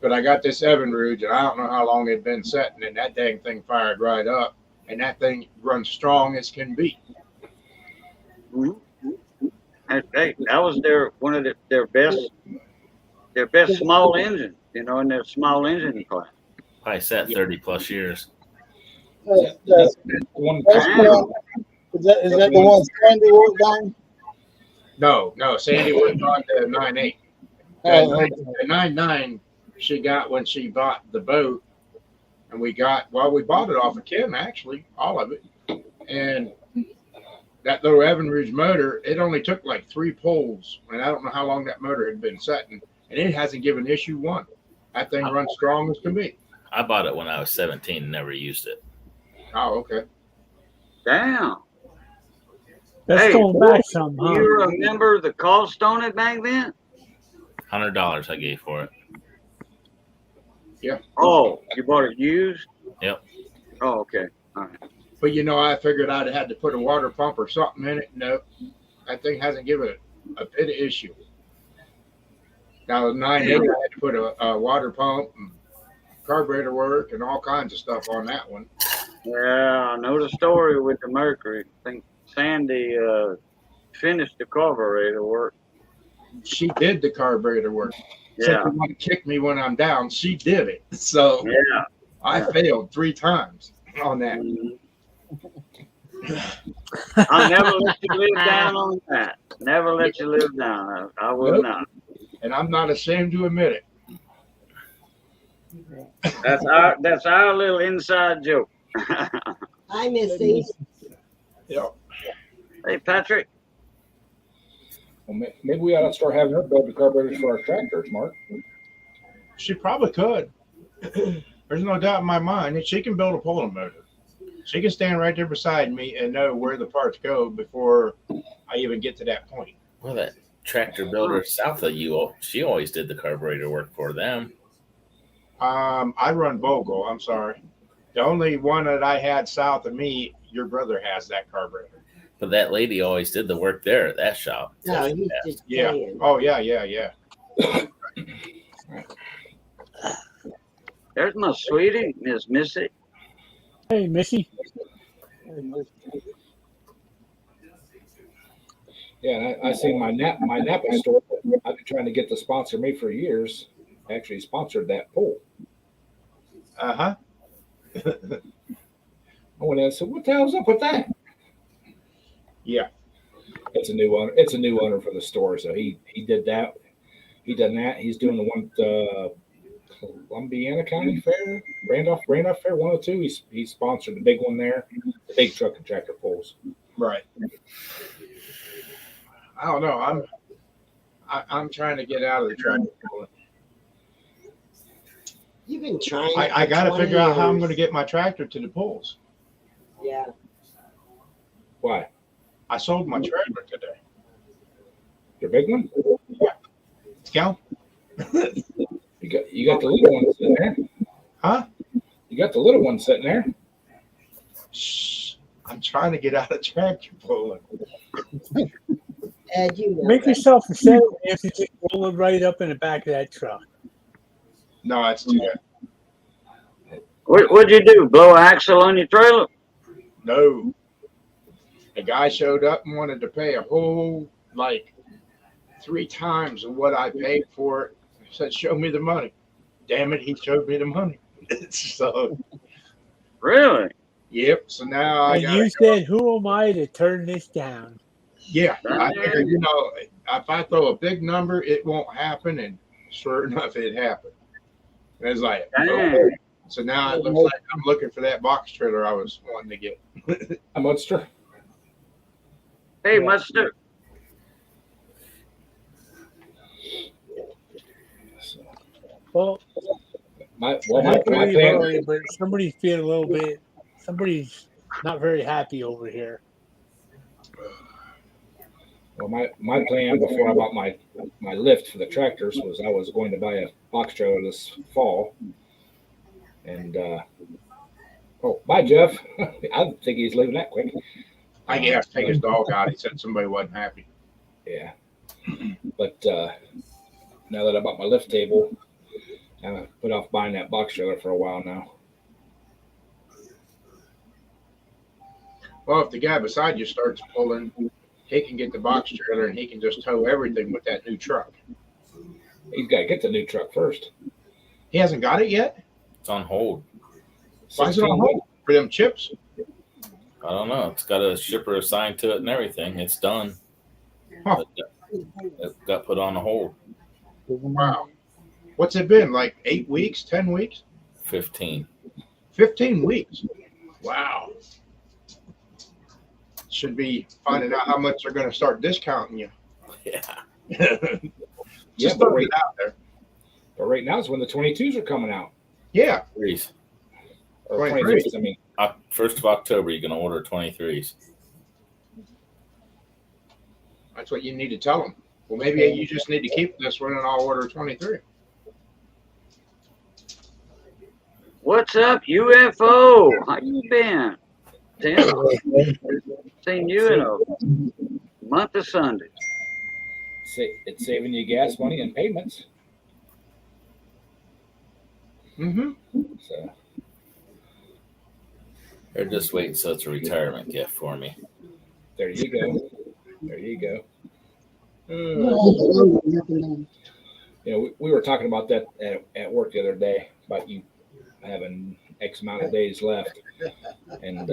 But I got this Evinrude, and I don't know how long it'd been setting, and that dang thing fired right up. And that thing runs strong as can be. Mm-hmm. Hey, that was one of their best small engine, in their small engine class. Probably sat 30 plus years. That's one. Is that the one Sandy worked on? No, Sandy worked on the 9.8. Oh, okay. The 9.9 she got when she bought the boat, and we bought it off of Kim, actually, all of it. And that little Evinrude motor, it only took like 3 pulls, and I don't know how long that motor had been setting, and it hasn't given issue one. That thing runs strong as can be. I bought it when I was 17 and never used it. Oh, okay. Damn. That's going back some, Do huh? you remember the cost on it back then? $100 I gave for it. Oh, you bought it used? Yep. Oh, okay. All right. But I figured I'd had to put a water pump or something in it. No, that thing hasn't given it a bit of issue. Now the 9.8, I had to put a water pump and carburetor work and all kinds of stuff on that one. Yeah, I know the story with the Mercury. I think Sandy finished the carburetor work. She did the carburetor work. Yeah. She want to kick me when I'm down. She did it. So Yeah. I failed 3 times on that. I'll never let you live down on that. Never let you live down. I will Nope. not. And I'm not ashamed to admit it. That's our little inside joke. Hi, Missy. Yeah. Hey, Patrick. Well, maybe we ought to start having her build the carburetors for our tractors, Mark. She probably could. There's no doubt in my mind that she can build a pulling motor. She can stand right there beside me and know where the parts go before I even get to that point. Well, that tractor builder south of you, she always did the carburetor work for them. I run Vogel. I'm sorry. The only one that I had south of me, your brother has that carburetor. But that lady always did the work there at that shop. No, he's just Yeah. saying. Oh, yeah. There's my sweetie, Miss Missy. Hey, Missy. Yeah, and I seen my Napa store. I've been trying to get to sponsor me for years. Actually sponsored that pool. Uh-huh. I went in and said, "What the hell's up with that?" Yeah. It's a new owner. It's a new owner for the store, so he did that. He done that. He's doing the one Columbiana County Fair, Randolph Fair 102. He sponsored the big one there, the big truck and tractor pulls. Right. I don't know. I'm trying to get out of the tractor pulling. You've been trying. I for got to 20 figure out how I'm years. going to get my tractor to the pulls. Yeah. Why? I sold my trailer today. Your big one? Count? You got the little one sitting there. Huh? You got the little one sitting there. Shh. I'm trying to get out of tractor pulling. Ed, you know Make that. yourself a set. You have to just roll it right up in the back of that truck. No, that's too bad. What'd you do? Blow an axle on your trailer? No. A guy showed up and wanted to pay a whole, like, 3 times of what I paid for it. He said, show me the money. Damn it, he showed me the money. So, Really? yep. So now I And got you said, "Who am I to turn this down?" yeah. I figured, if I throw a big number, it won't happen. And sure enough, it happened. And it's like, Dang. okay. So now it looks like I'm looking for that box trailer I was wanting to get. A Munster. Hey, Mustard. Well, My not to plan. be early, but somebody's feeling a little bit. Somebody's not very happy over here. Well, my plan before I bought my lift for the tractors was I was going to buy a box trailer this fall. And bye, Jeff. I think he's leaving that quick. I guess take his dog out. He said somebody wasn't happy. Yeah. But now that I bought my lift table, I put off buying that box trailer for a while now. Well, if the guy beside you starts pulling, he can get the box trailer and he can just tow everything with that new truck. He's got to get the new truck first. He hasn't got it yet? It's on hold. Why is it on hold? For them chips? I don't know. It's got a shipper assigned to it and everything. It's done. Huh. But it got put on a hold. Wow. What's it been? Like 8 weeks, 10 weeks? 15. 15 weeks. Wow. Should be finding out how much they're going to start discounting you. Yeah. Just but throw it out there. right now is when the 22s are coming out. Yeah. 23s. Or 23s. 23s, I mean. 1st of October, you're going to order 23s. That's what you need to tell them. Well, maybe you just need to keep this one and I'll order 23. What's up, UFO? How you been? Tim? Seen you in a month of Sundays. It's saving you gas money and payments. Mm-hmm. So They're just waiting so it's a retirement gift for me. there you go. There you go. We were talking about that at work the other day about you having X amount of days left, and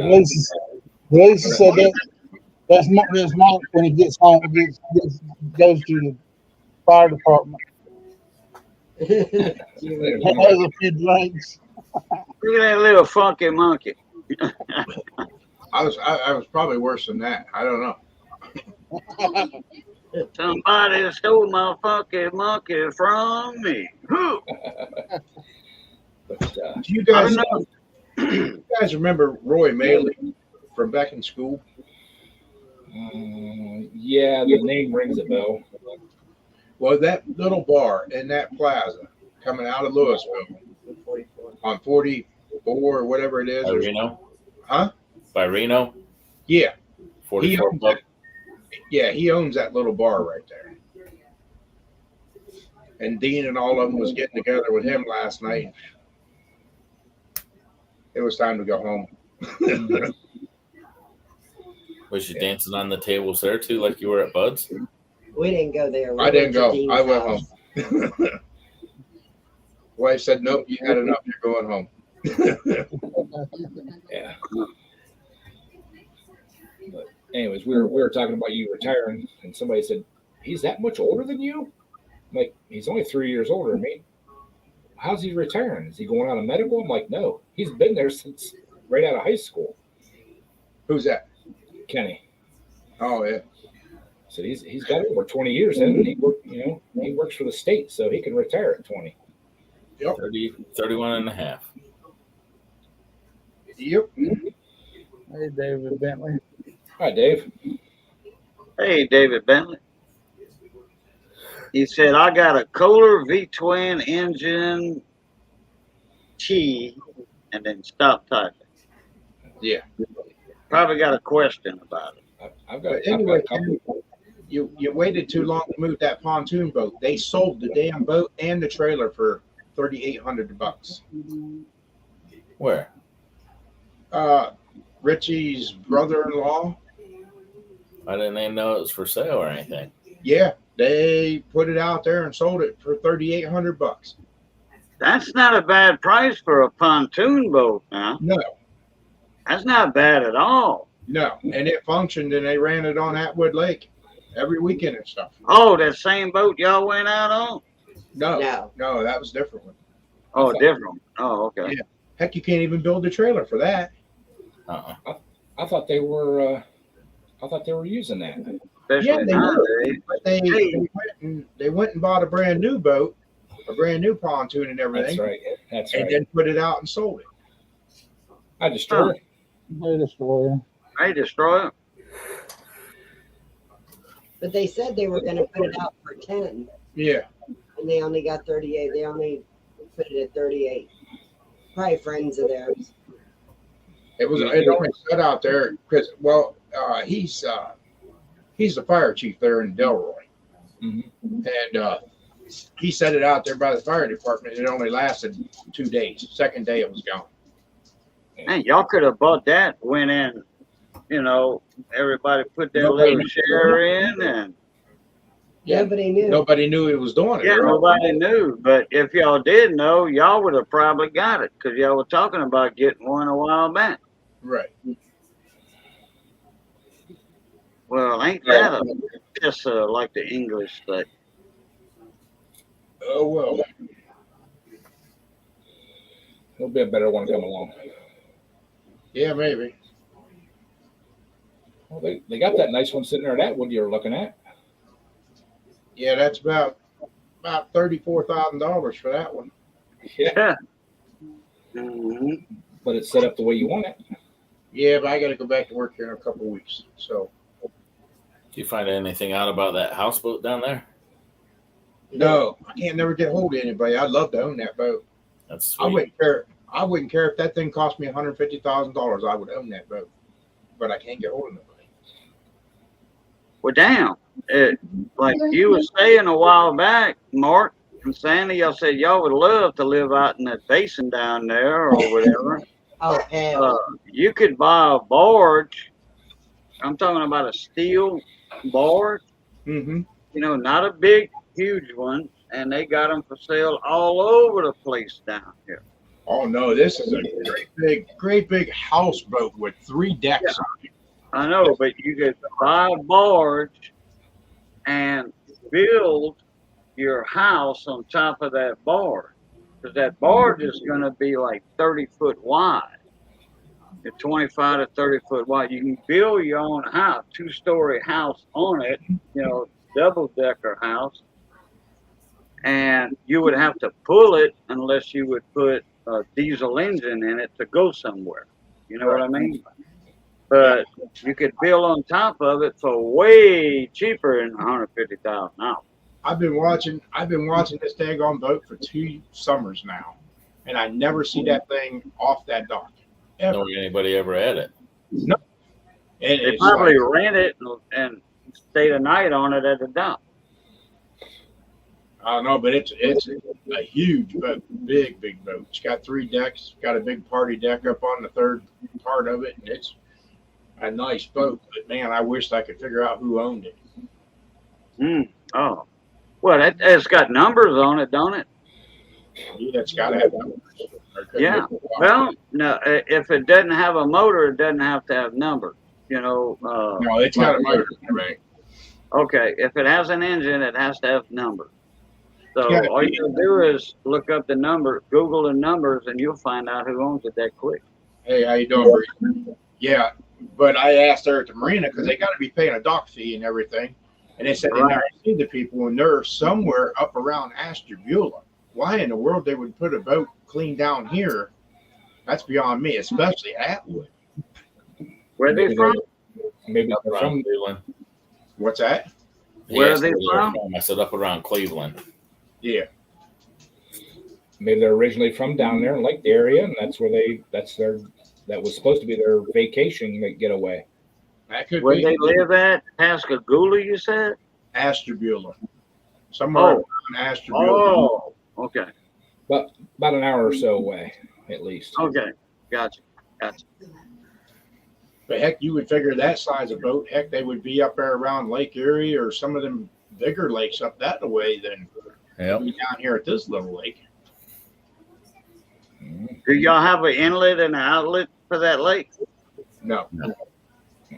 Lisa said that's Mike when he gets home, goes to the fire department, has a few drinks. Look at that little funky monkey. I was probably worse than that. I don't know. Somebody stole my funky monkey from me. Who? but Do you I guys, don't know. you guys remember Roy Maley from back in school? yeah, the name rings a bell. Well, that little bar in that plaza coming out of Louisville on 44 or whatever it is. By Reno? Huh? By Reno? Yeah. 44 owns bucks. Yeah, he owns that little bar right there. And Dean and all of them was getting together with him last night. It was time to go home. Was you dancing on the tables there too, like you were at Bud's? We didn't go there. We I didn't went to go. Dean's I went house. home. Wife said, nope, you had enough. You're going home. Yeah. But anyways, we were talking about you retiring, and somebody said, "He's that much older than you?" I'm like, he's only 3 years older than me. how's he retiring? Is he going out of medical? I'm like, no, he's been there since right out of high school. Who's that? Kenny. Oh yeah. So he's got over 20 years in, and he works for the state, so he can retire at 20. 31 and a half. Yep. Hey, David Bentley. Hi, Dave. Hey, David Bentley. He said, I got a Kohler V-twin engine T, and then stop typing. Yeah. Probably got a question about it. I've got. But anyway, I've got a couple. you waited too long to move that pontoon boat. They sold the damn boat and the trailer for $3,800. Where? Richie's brother-in-law. I didn't even know it was for sale or anything. Yeah, they put it out there and sold it for $3,800. That's not a bad price for a pontoon boat, now. No, That's not bad at all. no, and it functioned, and they ran it on Atwood Lake every weekend and stuff. Oh, that same boat y'all went out on? No, No. that was a different one. Oh, different. Oh, okay. Yeah. Heck, you can't even build a trailer for that. I thought they were. I thought they were using that. Especially Yeah, they nowadays. But they went and bought a brand new boat, a brand new pontoon and everything, That's right. That's and right. then put it out and sold it. I destroyed it. Hey, Destroyer. They destroy it. But they said they were going to put it out for 10, Yeah. and they only got 38. They only put it at 38. Probably friends of theirs. It only sat out there because he's the fire chief there in Delroy, Mhm. and he set it out there by the fire department. It only lasted 2 days. Second day it was gone. Man, y'all could have bought that, went in, everybody put their Nobody little knew. share in, and Yeah. Nobody knew. Nobody knew he was doing it. yeah, right? nobody knew. But if y'all did know, y'all would have probably got it because y'all were talking about getting one a while back. Right. Well, ain't that a piss like the English say? Oh well. There'll be a better one come along. Yeah, maybe. Well, they got that nice one sitting there at Atwood you're looking at. Yeah, that's about $34,000 for that one. Yeah. hmm But it's set up the way you want it. Yeah, but I got to go back to work here in a couple of weeks. So Did you find anything out about that houseboat down there? no, I can't never get hold of anybody. I'd love to own that boat. That's I sweet. wouldn't care. I wouldn't care if that thing cost me $150,000. I would own that boat, but I can't get hold of nobody. Well, damn. Like you were saying a while back, Mark and Sandy, y'all said y'all would love to live out in that basin down there or whatever. Oh, hell. You could buy a barge. I'm talking about a steel barge, Mm-hmm. not a big, huge one. And they got them for sale all over the place down here. Oh no, this is a great big houseboat with 3 decks on it. I know, but you could buy a barge and build your house on top of that barge. Because that barge is going to be like 30 foot wide. It's 25 to 30 foot wide. You can build your own house, 2-story house on it, double decker house. And you would have to pull it unless you would put a diesel engine in it to go somewhere. You know what I mean? But you could build on top of it for way cheaper than $150,000 now. I've been watching this daggone boat for 2 summers now, and I never see that thing off that dock. Ever. Nor anybody ever had it. And They it's probably like, rent it and stay the night on it at the dock. I don't know, but it's a huge boat, big boat. It's got 3 decks, got a big party deck up on the 3rd part of it, and it's a nice boat. But man, I wished I could figure out who owned it. Oh. Well, it's got numbers on it, don't it? Yeah, it's got to have numbers. Yeah. Well, no, if it doesn't have a motor, it doesn't have to have numbers. no, it's got a motor, right? Okay, if it has an engine, it has to have numbers. So Yeah. all you gotta do is look up the number, Google the numbers, and you'll find out who owns it that quick. Hey, how you doing, Bruce? Yeah, but I asked there at the marina because they got to be paying a dock fee and everything, and they said they never see the people, and they're somewhere up around Ashtabula. Why in the world they would put a boat clean down here? That's beyond me, especially Atwood. Where they from? Maybe Up they're around from, Cleveland. What's that? He Where are asked they where from? I said up around Cleveland. Yeah, maybe they're originally from down there and like the area, and that's where that was supposed to be their vacation getaway. that could Where be they live at? Pascagoula, you said? Ashtabula. Somewhere Oh. around Ashtabula. Oh, okay. But about an hour or so away, at least. Okay. Gotcha. But heck, you would figure that size of boat, heck, they would be up there around Lake Erie or some of them bigger lakes up that way than Yep. be down here at this little lake. Do y'all have an inlet and an outlet for that lake? No.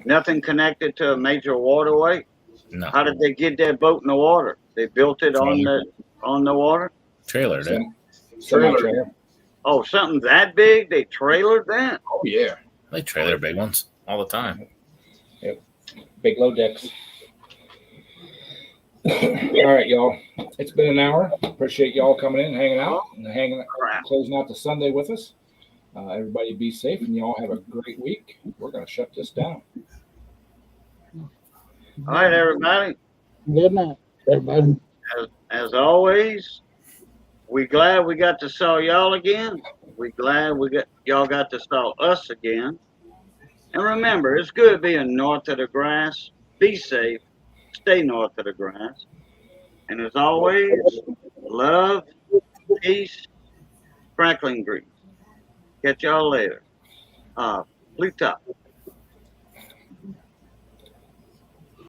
Nothing connected to a major waterway? No. How did they get that boat in the water? They built it on the water? Trailer, dude. Semi-trailer. Oh, something that big? They trailered that? Oh, yeah. They trailer big ones all the time. Big low decks. All right, y'all. It's been an hour. Appreciate y'all coming in, hanging out, and closing out the Sunday with us. Everybody be safe, and y'all have a great week. We're going to shut this down. All right, everybody. Good night, everybody. As always, we glad we got to saw y'all again. We glad y'all got to saw us again. And remember, it's good being north of the grass. Be safe. Stay north of the grass. And as always, love, peace, crackling grease. Catch y'all later. Blue Top.